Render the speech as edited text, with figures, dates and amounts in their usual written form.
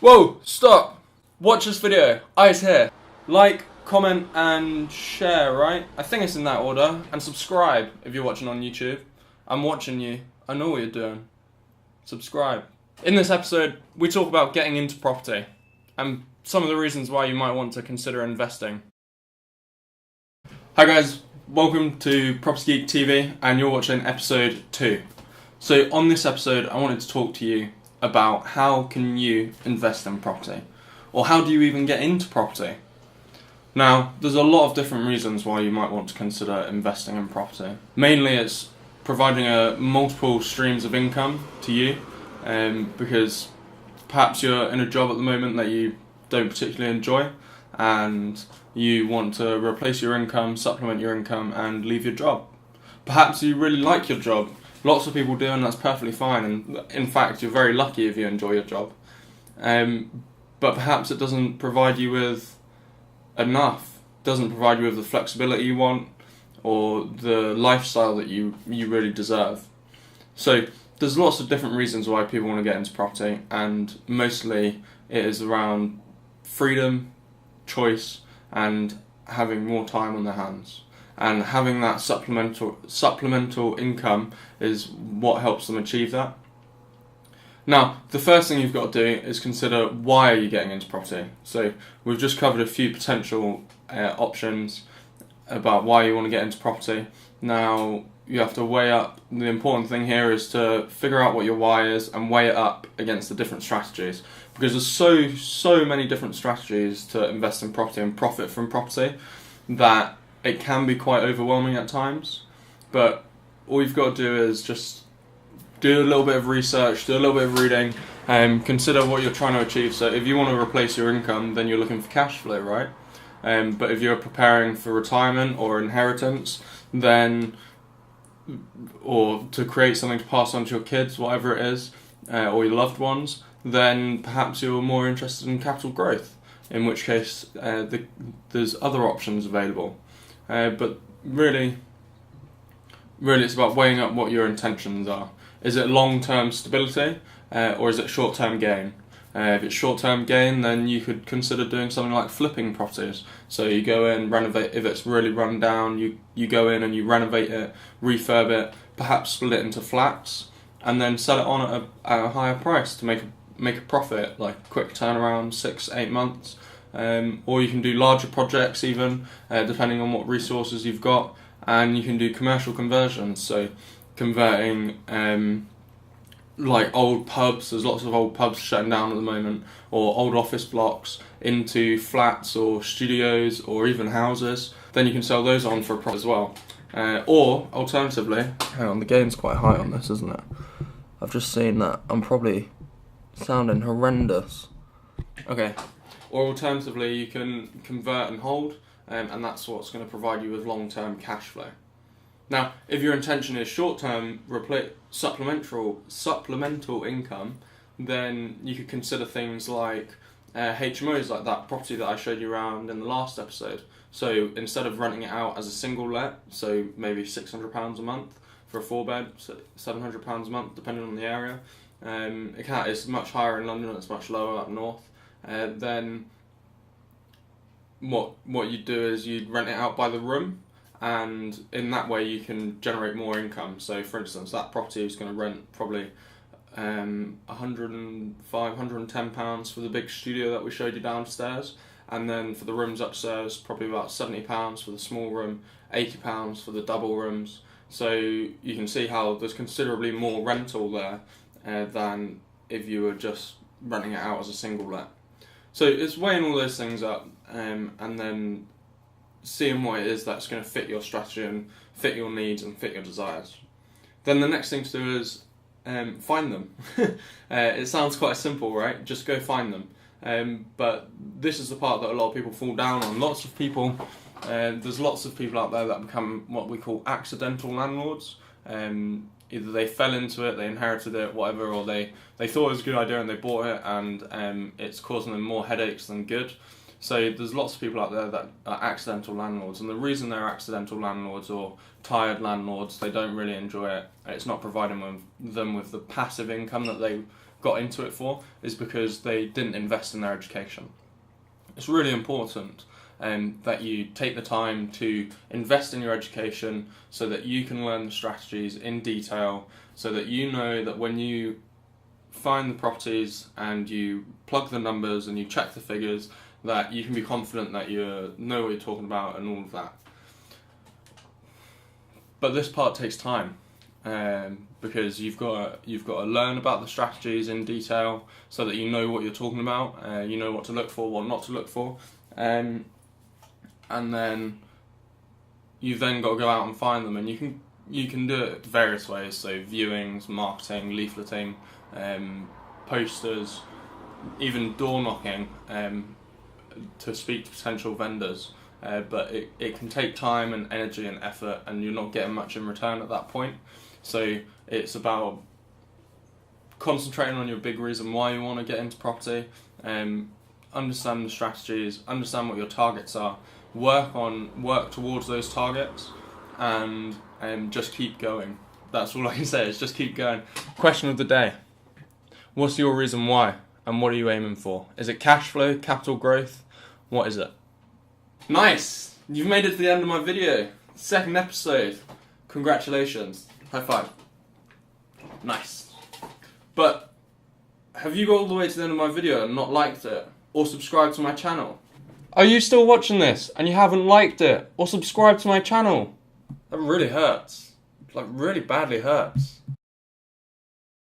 Whoa, stop! Watch this video. Eyes here. Like, comment, and share, right? I think it's in that order. And subscribe if you're watching on YouTube. I'm watching you. I know what you're doing. Subscribe. In this episode, we talk about getting into property and some of the reasons why you might want to consider investing. Hi guys, welcome to Property Geek TV, and you're watching episode 2. So on this episode, I wanted to talk to you about how can you invest in property, or how do you even get into property. Now, there's a lot of different reasons why you might want to consider investing in property. Mainly it's providing multiple streams of income to you, because perhaps you're in a job at the moment that you don't particularly enjoy, and you want to replace your income, supplement your income, and leave your job. Perhaps you really like your job. Lots of people do, and that's perfectly fine, and in fact you're very lucky if you enjoy your job. But perhaps it doesn't provide you with enough, doesn't provide you with the flexibility you want, or the lifestyle that you really deserve. So there's lots of different reasons why people want to get into property, and mostly it is around freedom, choice, and having more time on their hands. And having that supplemental income is what helps them achieve that. Now, the first thing you've got to do is consider, why are you getting into property? So we've just covered a few potential options about why you want to get into property. Now you have to weigh up. The important thing here is to figure out what your why is and weigh it up against the different strategies, because there's so many different strategies to invest in property and profit from property that it can be quite overwhelming at times. But all you've got to do is just do a little bit of research, do a little bit of reading, and consider what you're trying to achieve. So if you want to replace your income, then you're looking for cash flow, right? But if you're preparing for retirement or inheritance, then, or to create something to pass on to your kids, whatever it is, or your loved ones, then perhaps you're more interested in capital growth, in which case there's other options available. But really it's about weighing up what your intentions are. Is it long-term stability, or is it short-term gain? If it's short-term gain, then you could consider doing something like flipping properties. So you go in, renovate. If it's really run down, you go in and you renovate it, refurb it, perhaps split it into flats, and then sell it on at a higher price to make a profit, like quick turnaround, 6-8 months. Or you can do larger projects even, depending on what resources you've got, and you can do commercial conversions, so converting like old pubs. There's lots of old pubs shutting down at the moment, or old office blocks into flats or studios or even houses. Then you can sell those on for a profit as well. Or alternatively, hang on, the gain's quite high on this, isn't it? I've just seen that. I'm probably sounding horrendous. Okay. Or alternatively, you can convert and hold, and that's what's going to provide you with long-term cash flow. Now, if your intention is short-term supplemental income, then you could consider things like HMOs, like that property that I showed you around in the last episode. So instead of renting it out as a single let, so maybe £600 a month for a 4-bed, so £700 a month depending on the area. It's much higher in London, it's much lower up north. Then what you'd do is you'd rent it out by the room, and in that way you can generate more income. So for instance, that property is going to rent probably £105-110 for the big studio that we showed you downstairs, and then for the rooms upstairs probably about £70 for the small room, £80 for the double rooms. So you can see how there's considerably more rental there than if you were just renting it out as a single let. So it's weighing all those things up, and then seeing what it is that's going to fit your strategy and fit your needs and fit your desires. Then the next thing to do is find them. It sounds quite simple, right? Just go find them. But this is the part that a lot of people fall down on. There's lots of people out there that become what we call accidental landlords. Either they fell into it, they inherited it, whatever, or they thought it was a good idea and they bought it, and it's causing them more headaches than good. So there's lots of people out there that are accidental landlords, and the reason they're accidental landlords or tired landlords, they don't really enjoy it. It's not providing them with the passive income that they got into it for is because they didn't invest in their education. It's really important that you take the time to invest in your education so that you can learn the strategies in detail, so that you know that when you find the properties and you plug the numbers and you check the figures, that you can be confident that you know what you're talking about and all of that. But this part takes time, because you've got to learn about the strategies in detail so that you know what you're talking about, you know what to look for, what not to look for, and then you've then got to go out and find them, and you can do it various ways, so viewings, marketing, leafleting, posters, even door knocking to speak to potential vendors. But it can take time and energy and effort, and you're not getting much in return at that point. So it's about concentrating on your big reason why you want to get into property, understand the strategies, understand what your targets are, work towards those targets, and just keep going. That's all I can say, is just keep going. Question of the day: what's your reason why, and what are you aiming for? Is it cash flow, capital growth? What is it? Nice! You've made it to the end of my video. Second episode. Congratulations. High five. Nice. But have you got all the way to the end of my video and not liked it? Or subscribed to my channel? Are you still watching this and you haven't liked it or subscribed to my channel? That really hurts. Like, really badly hurts.